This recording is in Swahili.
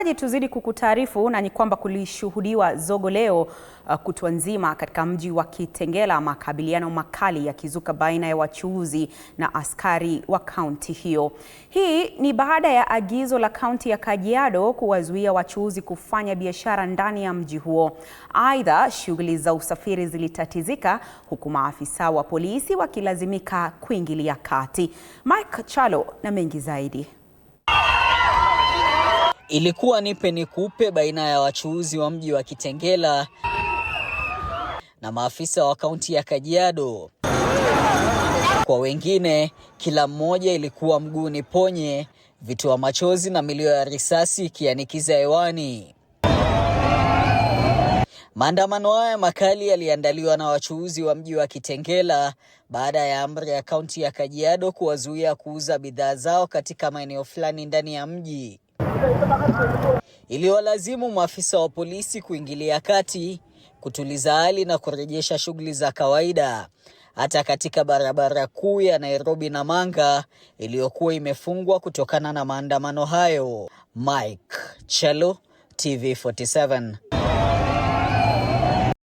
Tuzidi kukutaarifu na ni kwamba kulishuhudiwa zogo leo kutwa nzima katika mji wa Kitengela, makabiliano makali yakizuka baina ya wachuuzi na askari wa kaunti hiyo. Hii ni baada ya agizo la kaunti ya Kajiado kuwazuia wachuuzi kufanya biashara ndani ya mji huo. Aidha, shughuli za usafiri zilitatizika huku maafisa wa polisi wakilazimika kuingilia kati. Mike Chalo na mengi zaidi. Ilikuwa nipe nikupe baina ya wachuuzi wa mji wa Kitengela na maafisa wa kaunti ya Kajiado. Kwa wengine, kila mmoja ilikuwa mguu ni ponye, vitoa machozi na milio ya risasi ikianikiza hewani. Maandamano haya makali yaliandaliwa na wachuuzi wa mji wa Kitengela baada ya amri ya kaunti ya Kajiado kuwazuia kuuza bidhaa zao katika maeneo fulani ndani ya mji. Iliwalazimu maafisa wa polisi kuingilia kati, kutuliza hali na kurejesha shughuli za kawaida hata katika barabara kuu ya Nairobi Namanga iliyokuwa imefungwa kutokana na maandamano hayo. Mike Chalo, TV47.